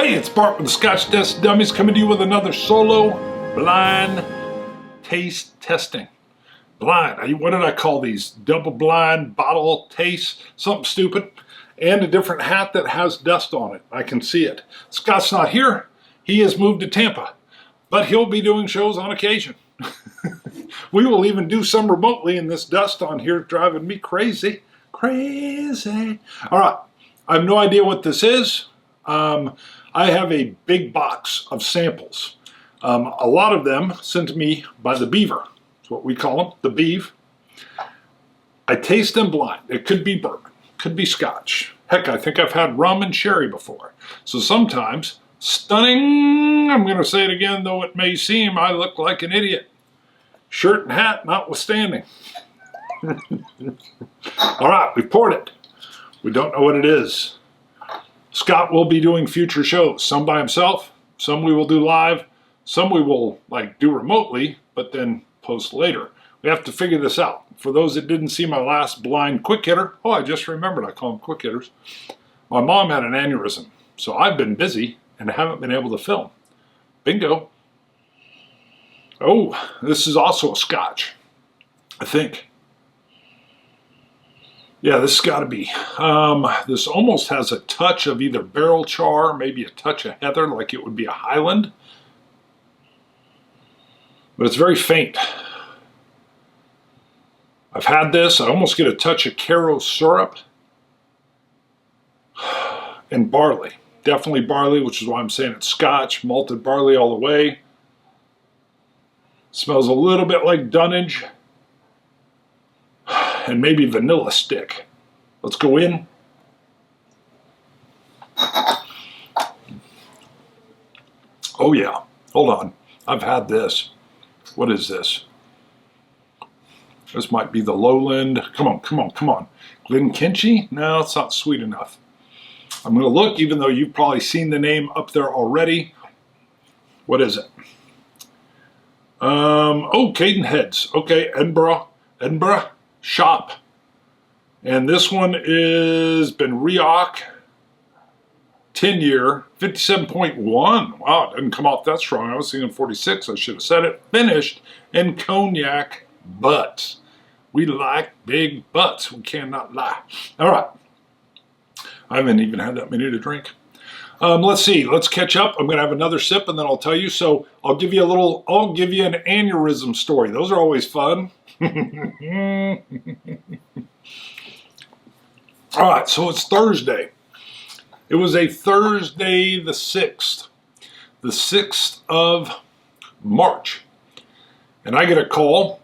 Hey, it's Bart with the Scotch It Dummies coming to you with another solo blind taste testing. Blind, what did I call these? Double blind bottle taste, something stupid. And a different hat that has dust on it. I can see it. Scott's not here. He has moved to Tampa. But he'll be doing shows on occasion. We will even do some remotely, and this dust on here is driving me crazy. Crazy. All right. I have no idea what this is. I have a big box of samples. A lot of them sent to me by the Beaver. That's what we call them, the Beav. I taste them blind. It could be bourbon, could be scotch. Heck, I think I've had rum and sherry before. So sometimes, stunning, I'm going to say it again, though it may seem I look like an idiot. Shirt and hat notwithstanding. All right, we poured it. We don't know what it is. Scott will be doing future shows, some by himself, some we will do live, some we will do remotely, but then post later. We have to figure this out. For those that didn't see my last blind quick hitter, I just remembered I call them quick hitters. My mom had an aneurysm, so I've been busy and haven't been able to film. Bingo. Oh, this is also a scotch, I think. Yeah, this has got to be. This almost has a touch of either barrel char, maybe a touch of heather, like it would be a Highland. But it's very faint. I've had this. I almost get a touch of Caro syrup. And barley. Definitely barley, which is why I'm saying it's scotch. Malted barley all the way. Smells a little bit like dunnage. And maybe vanilla stick. Let's go in. Oh yeah, hold on. I've had this. What is this? This might be the Lowland. Come on, come on, come on. Glenkinchie? No, it's not sweet enough. I'm going to look, even though you've probably seen the name up there already. What is it? Oh, Cadenheads. Okay, Edinburgh. Shop. And this one is Benriach 10-year, 57.1. Wow, it doesn't come off that strong. I was thinking 46. I should have said it. Finished in Cognac butts. We like big butts. We cannot lie. All right. I haven't even had that many to drink. Let's see. Let's catch up. I'm going to have another sip and then I'll tell you. So I'll give you an aneurysm story. Those are always fun. All right, so it's Thursday. It was a Thursday the 6th of March. And I get a call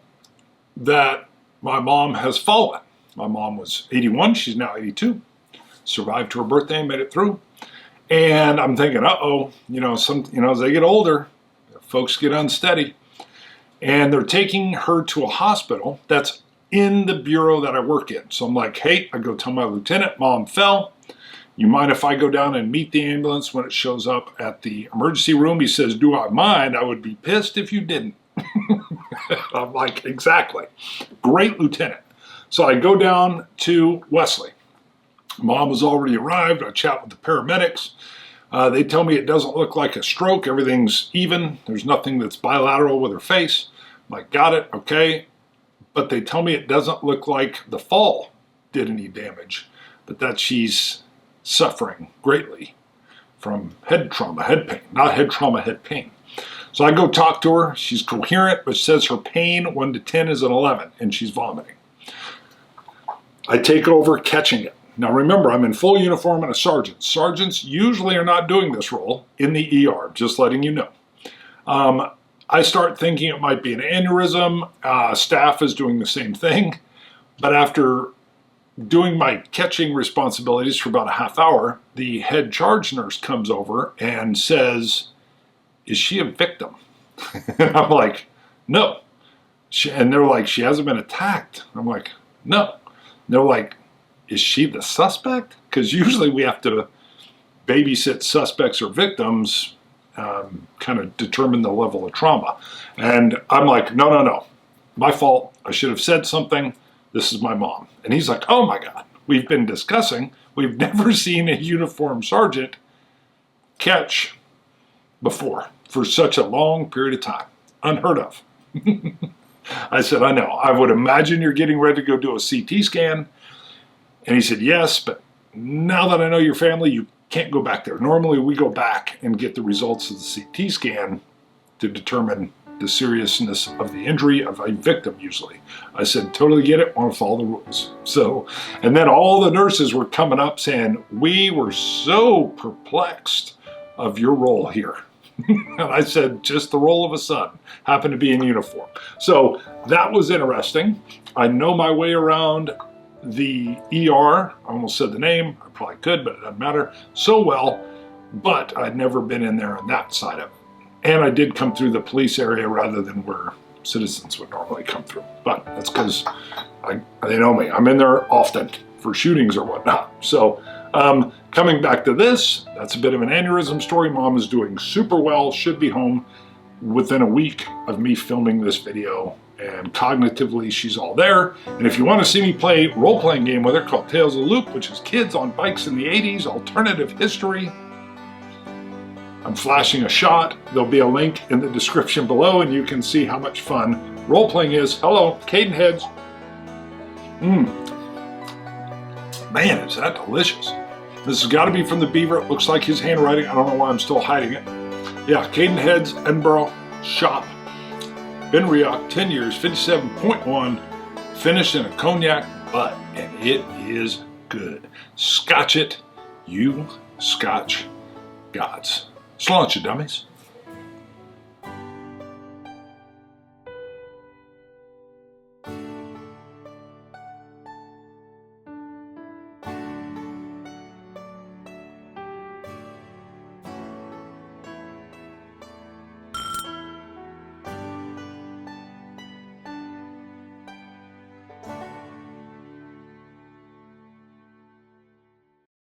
that my mom has fallen. My mom was 81, she's now 82. Survived to her birthday and made it through. And I'm thinking, uh-oh, as they get older, folks get unsteady. And they're taking her to a hospital that's in the bureau that I work in. So I'm like, hey, I go tell my lieutenant, Mom fell. You mind if I go down and meet the ambulance when it shows up at the emergency room? He says, do I mind? I would be pissed if you didn't. I'm like, exactly. Great lieutenant. So I go down to Wesley. Mom has already arrived. I chat with the paramedics. They tell me it doesn't look like a stroke. Everything's even. There's nothing that's bilateral with her face. I'm like, got it, okay. But they tell me it doesn't look like the fall did any damage, but that she's suffering greatly from head trauma, head pain. Not head trauma, head pain. So I go talk to her. She's coherent, but says her pain 1 to 10 is an 11, and she's vomiting. I take over catching it. Now remember, I'm in full uniform and a sergeant. Sergeants usually are not doing this role in the ER, just letting you know. I start thinking it might be an aneurysm. Staff is doing the same thing. But after doing my catching responsibilities for about a half hour, the head charge nurse comes over and says, is she a victim? And I'm like, no. And they're like, she hasn't been attacked. I'm like, no. And they're like, is she the suspect? Because usually we have to babysit suspects or victims, kind of determine the level of trauma. And I'm like, no. My fault. I should have said something. This is my mom. And he's like, oh my God. We've been discussing. We've never seen a uniformed sergeant catch before for such a long period of time. Unheard of. I said, I know. I would imagine you're getting ready to go do a CT scan. And he said, yes, but now that I know your family, you can't go back there. Normally we go back and get the results of the CT scan to determine the seriousness of the injury of a victim usually. I said, totally get it, want to follow the rules. So, and then all the nurses were coming up saying, we were so perplexed of your role here. And I said, just the role of a son, happened to be in uniform. So that was interesting. I know my way around the ER. I almost said the name, I probably could, but it doesn't matter, so well, but I'd never been in there on that side of it. And I did come through the police area rather than where citizens would normally come through. But that's because they know me. I'm in there often for shootings or whatnot. So coming back to this, that's a bit of an aneurysm story. Mom is doing super well, should be home within a week of me filming this video. And cognitively, she's all there. And if you want to see me play a role-playing game with her called Tales of the Loop, which is kids on bikes in the 80s, alternative history, I'm flashing a shot. There'll be a link in the description below, and you can see how much fun role-playing is. Hello, Cadenheads. Man, is that delicious. This has got to be from the Beaver. It looks like his handwriting. I don't know why I'm still hiding it. Yeah, Cadenheads, Edinburgh, shop. Benriach, 10 years, 57.1, finished in a Cognac butt, and it is good. Scotch it, you Scotch gods. Scotch it, dummies.